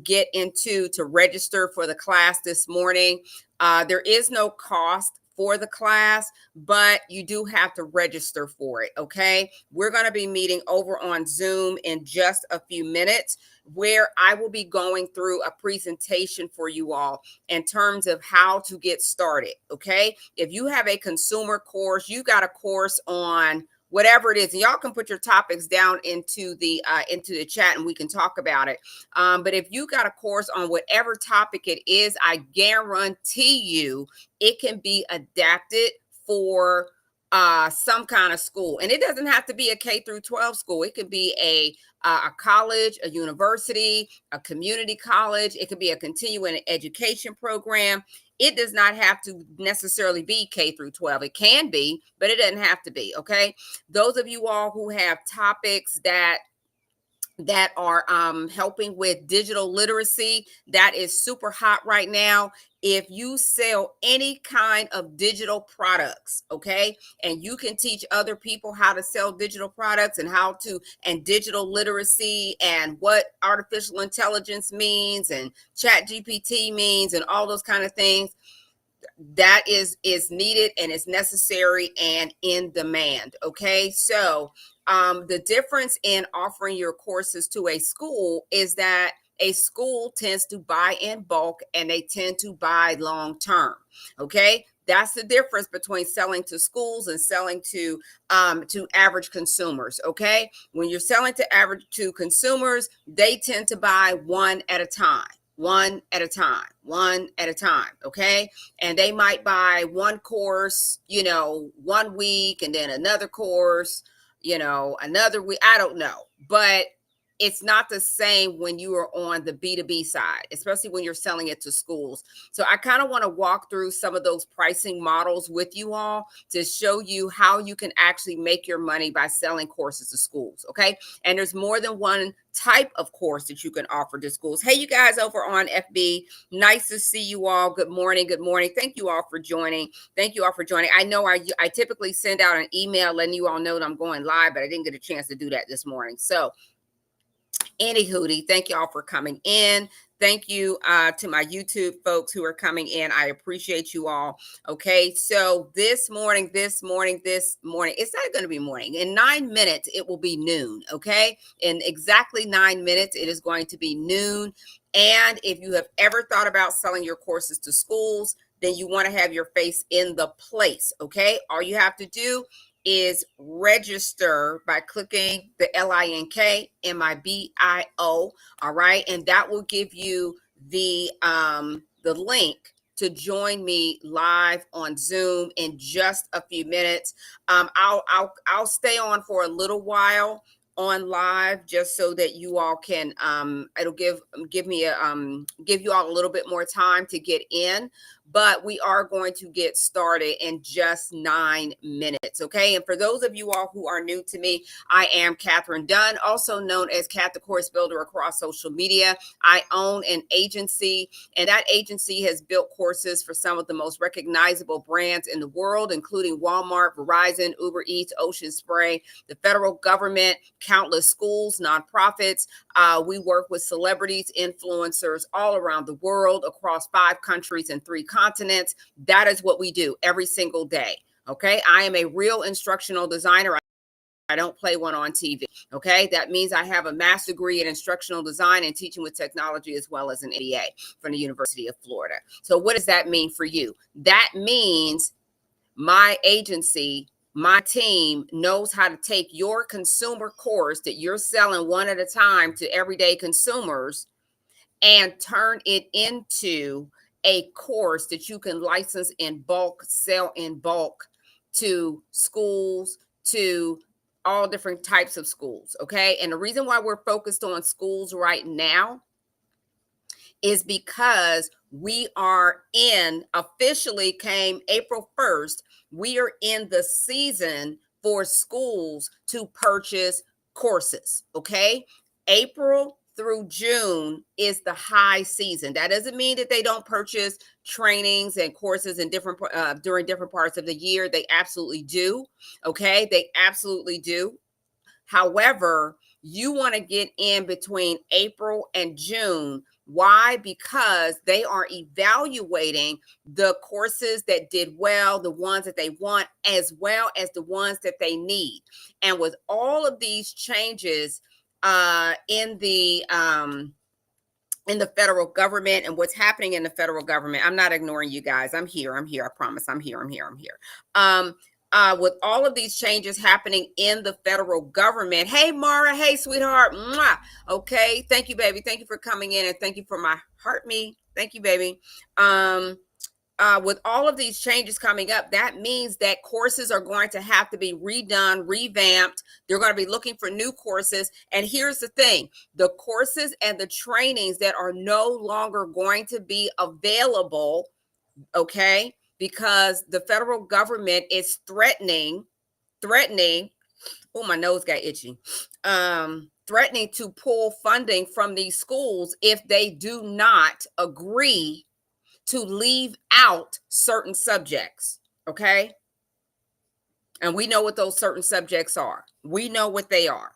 get into to register for the class this morning. There is no cost for the class, but you do have to register for it, okay? We're going to be meeting over on Zoom in just a few minutes, where I will be going through a presentation for you all in terms of how to get started, okay? If you have a consumer course, you got a course on whatever it is, and y'all can put your topics down into the chat and we can talk about it. But if you got a course on whatever topic it is, I guarantee you it can be adapted for some kind of school. And it doesn't have to be a K through 12 school. It could be a college, a university, a community college. It could be a continuing education program. It does not have to necessarily be K through 12. It can be, but it doesn't have to be, okay? Those of you all who have topics that are helping with digital literacy, that is super hot right now. If you sell any kind of digital products, okay, and you can teach other people how to sell digital products and digital literacy and what artificial intelligence means and chat GPT means and all those kind of things, that is needed and is necessary and in demand, okay? So the difference in offering your courses to a school is that a school tends to buy in bulk and they tend to buy long term, okay? That's the difference between selling to schools and selling to average consumers, okay? When you're selling to consumers, they tend to buy one at a time, okay? And they might buy one course, 1 week, and then another course, another week. I don't know, but it's not the same when you are on the B2B side, especially when you're selling it to schools. So I kind of want to walk through some of those pricing models with you all to show you how you can actually make your money by selling courses to schools, okay? And there's more than one type of course that you can offer to schools. Hey, you guys over on FB, nice to see you all. Good morning. Good morning. Thank you all for joining. I know I typically send out an email letting you all know that I'm going live, but I didn't get a chance to do that this morning. So anywho, thank y'all for coming in. Thank you to my YouTube folks who are coming in. I appreciate you all. Okay, so this morning, it's not going to be morning. In 9 minutes, it will be noon. Okay, in exactly 9 minutes, it is going to be noon. And if you have ever thought about selling your courses to schools, then you want to have your face in the place. Okay, all you have to do is register by clicking the LINK-MIBIO, all right, and that will give you the link to join me live on Zoom in just a few minutes. I'll stay on for a little while on live just so that you all can it'll give you all a little bit more time to get in, but we are going to get started in just 9 minutes, okay? And for those of you all who are new to me, I am Catherine Dunn, also known as Cat the Course Builder across social media. I own an agency, and that agency has built courses for some of the most recognizable brands in the world, including Walmart, Verizon, Uber Eats, Ocean Spray, the federal government, countless schools, nonprofits. We work with celebrities, influencers all around the world, across 5 countries and 3 continents. That is what we do every single day. Okay. I am a real instructional designer. I don't play one on TV. Okay. That means I have a master's degree in instructional design and teaching with technology, as well as an MBA from the University of Florida. So what does that mean for you? That means my agency, my team knows how to take your consumer course that you're selling one at a time to everyday consumers and turn it into a course that you can license in bulk, sell in bulk to schools, to all different types of schools, okay? And the reason why we're focused on schools right now is because we are officially came April 1st, we are in the season for schools to purchase courses, okay? April through June is the high season. That doesn't mean that they don't purchase trainings and courses in during different parts of the year. They absolutely do, okay? They absolutely do. However, you want to get in between April and June Why? Because they are evaluating the courses that did well, the ones that they want, as well as the ones that they need. And with all of these changes in the federal government and what's happening in the federal government, I'm not ignoring you guys. I'm here. I'm here. I promise. I'm here. I'm here. I'm here. With all of these changes happening in the federal government. Hey, Mara. Hey, sweetheart. Mwah. Okay. Thank you, baby. Thank you for coming in, and thank you for my heart me. Thank you, baby. With all of these changes coming up, that means that courses are going to have to be redone, revamped. They're going to be looking for new courses. And here's the thing, the courses and the trainings that are no longer going to be available, okay, because the federal government is threatening, oh, my nose got itchy, threatening to pull funding from these schools if they do not agree to leave out certain subjects, okay? And we know what those certain subjects are. We know what they are.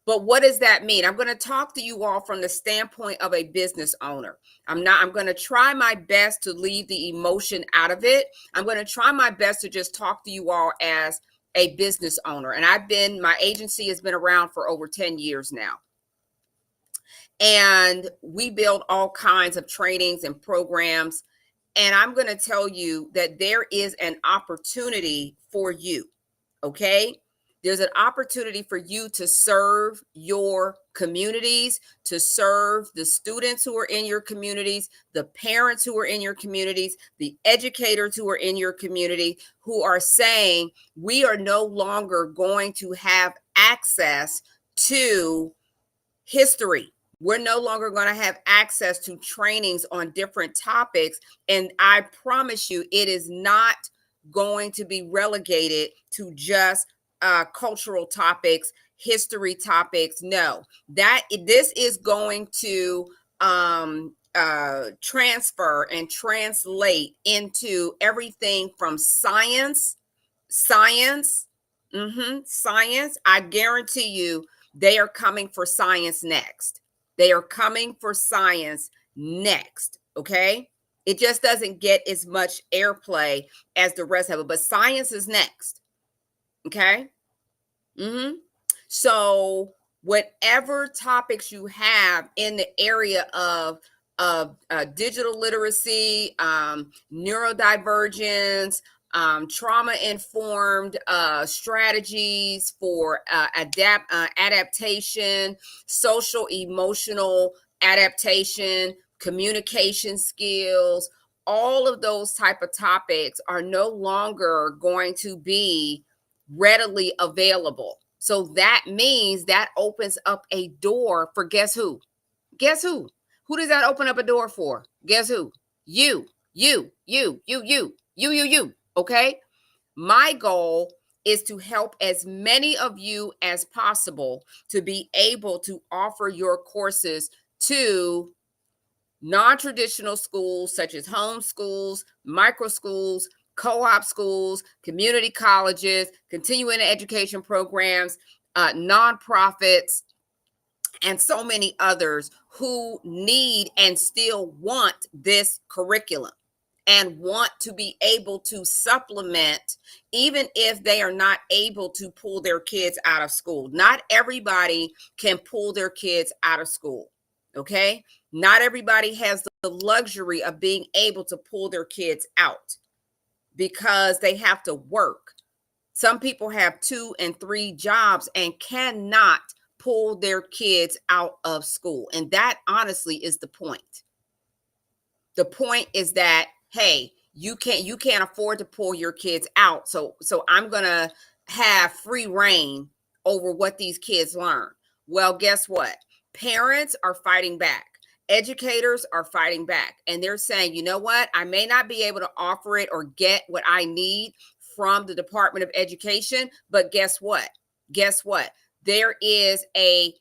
But what does that mean? I'm going to talk to you all from the standpoint of a business owner. I'm going to try my best to leave the emotion out of it. I'm going to try my best to just talk to you all as a business owner. And my agency has been around for over 10 years now. And we build all kinds of trainings and programs. And I'm going to tell you that there is an opportunity for you, okay? There's an opportunity for you to serve your communities, to serve the students who are in your communities, the parents who are in your communities, the educators who are in your community, who are saying, we are no longer going to have access to history. We're no longer going to have access to trainings on different topics. And I promise you, it is not going to be relegated to just cultural topics, history topics. No, this is going to transfer and translate into everything from science. Science. I guarantee you, they are coming for science next. They are coming for science next. Okay. It just doesn't get as much airplay as the rest of it, but science is next. Okay. So whatever topics you have in the area of digital literacy, neurodivergence, trauma-informed strategies for adaptation, social emotional adaptation, communication skills, all of those type of topics are no longer going to be readily available. So that means that opens up a door for guess who? Guess who? Who does that open up a door for? Guess who? You. Okay? My goal is to help as many of you as possible to be able to offer your courses to non-traditional schools such as home schools, micro schools, co-op schools, community colleges, continuing education programs, nonprofits, and so many others who need and still want this curriculum and want to be able to supplement, even if they are not able to pull their kids out of school. Not everybody can pull their kids out of school, okay? Not everybody has the luxury of being able to pull their kids out because they have to work. Some people have 2 and 3 jobs and cannot pull their kids out of school. And that honestly is the point. The point is that, hey, you can't afford to pull your kids out. So I'm going to have free reign over what these kids learn. Well, guess what? Parents are fighting back. Educators are fighting back. And they're saying, you know what? I may not be able to offer it or get what I need from the Department of Education, but guess what? Guess what? There is a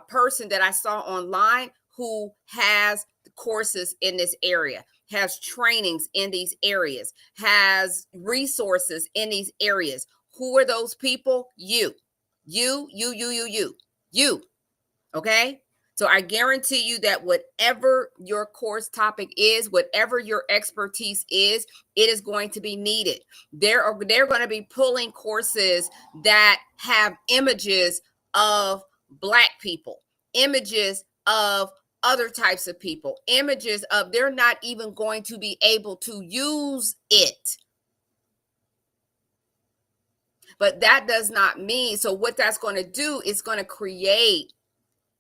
person that I saw online who has courses in this area, has trainings in these areas, has resources in these areas. Who are those people? You. Okay? So I guarantee you that whatever your course topic is, whatever your expertise is, it is going to be needed. They're going to be pulling courses that have images of Black people, images of other types of people, images of, they're not even going to be able to use it. But that does not mean, so what that's going to do is going to create,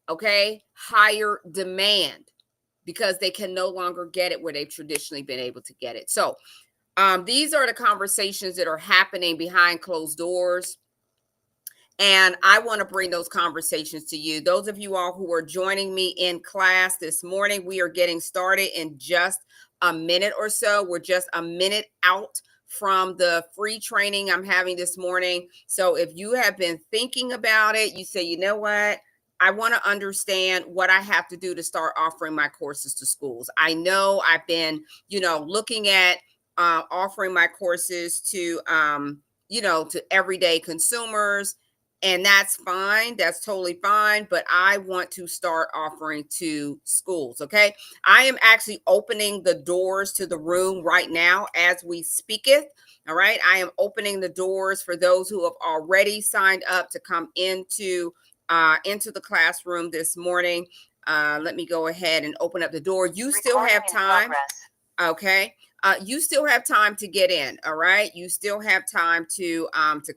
okay, higher demand, because they can no longer get it where they've traditionally been able to get it. So these are the conversations that are happening behind closed doors. And I want to bring those conversations to you. Those of you all who are joining me in class this morning, we are getting started in just a minute or so. We're just a minute out from the free training I'm having this morning. So if you have been thinking about it, you say, you know what? I want to understand what I have to do to start offering my courses to schools. I know I've been, looking at offering my courses to, to everyday consumers, and that's fine. That's totally fine. But I want to start offering to schools. Okay. I am actually opening the doors to the room right now as we speaketh. All right. I am opening the doors for those who have already signed up to come into the classroom this morning. Let me go ahead and open up the door. You still have time. Okay. You still have time to get in. All right. You still have time to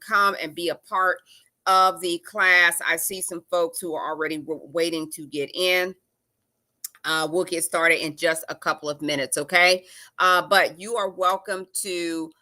come and be a part of the class. I see some folks who are already waiting to get in. We'll get started in just a couple of minutes, okay? But you are welcome to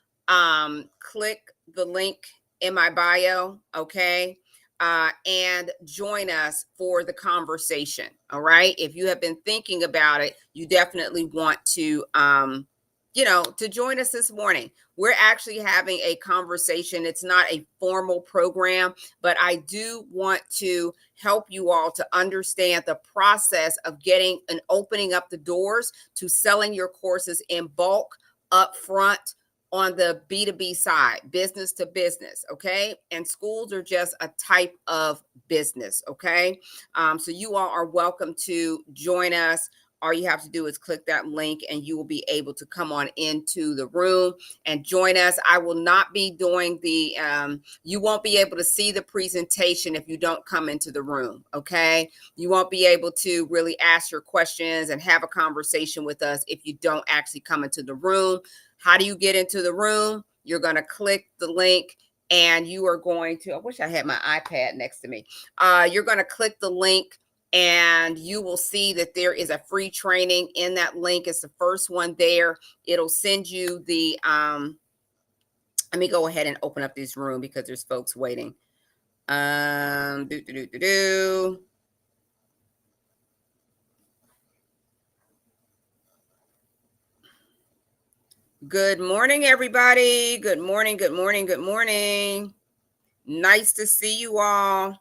click the link in my bio, okay? And join us for the conversation, all right? If you have been thinking about it, you definitely want to, to join us this morning. We're actually having a conversation. It's not a formal program, but I do want to help you all to understand the process of getting and opening up the doors to selling your courses in bulk up front on the B2B side, business to business, okay? And schools are just a type of business, okay? So you all are welcome to join us. All you have to do is click that link and you will be able to come on into the room and join us. I will not be doing the, you won't be able to see the presentation if you don't come into the room, okay? You won't be able to really ask your questions and have a conversation with us if you don't actually come into the room. How do you get into the room? You're going to click the link and you are going to, I wish I had my iPad next to me. You're going to click the link and you will see that there is a free training in that link. It's the first one there. It'll send you the, let me go ahead and open up this room because there's folks waiting. Good morning, everybody. Good morning, good morning, good morning. Nice to see you all.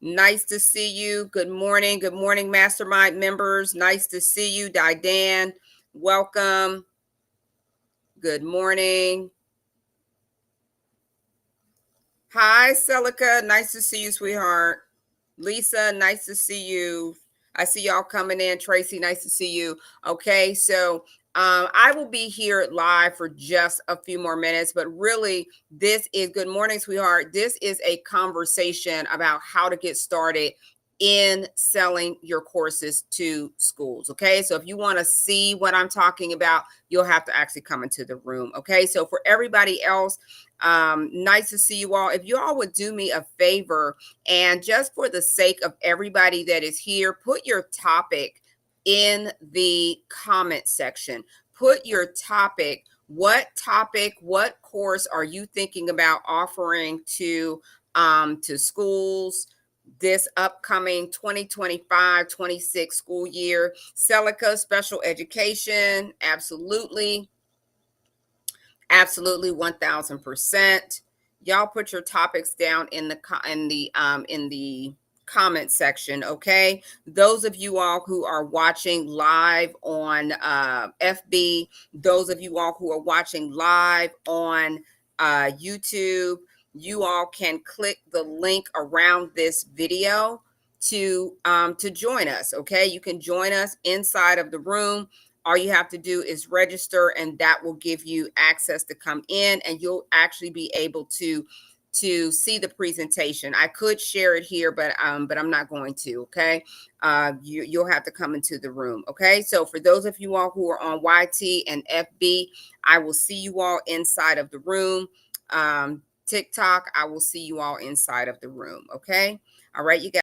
Nice to see you. Good morning, mastermind members. Nice to see you. Diane, welcome. Good morning. Hi, Celica. Nice to see you, sweetheart. Lisa, nice to see you. I see y'all coming in. Tracy, nice to see you. Okay, so I will be here live for just a few more minutes, but really, this is good morning, sweetheart. This is a conversation about how to get started in selling your courses to schools. Okay, so if you want to see what I'm talking about, you'll have to actually come into the room. Okay, so for everybody else, nice to see you all. If you all would do me a favor, and just for the sake of everybody that is here, put your topic in the comment section. Put your topic. What course are you thinking about offering to schools this upcoming 2025-26 school year? Celica, special education, absolutely. Absolutely, 1000%. Y'all put your topics down in the comment section, okay? Those of you all who are watching live on FB, those of you all who are watching live on YouTube, you all can click the link around this video to join us. Okay, you can join us inside of the room. All you have to do is register, and that will give you access to come in, and you'll actually be able to see the presentation. I could share it here, but I'm not going to. Okay, you'll have to come into the room. Okay, so for those of you all who are on YT and FB, I will see you all inside of the room. TikTok, I will see you all inside of the room. Okay, all right, you guys.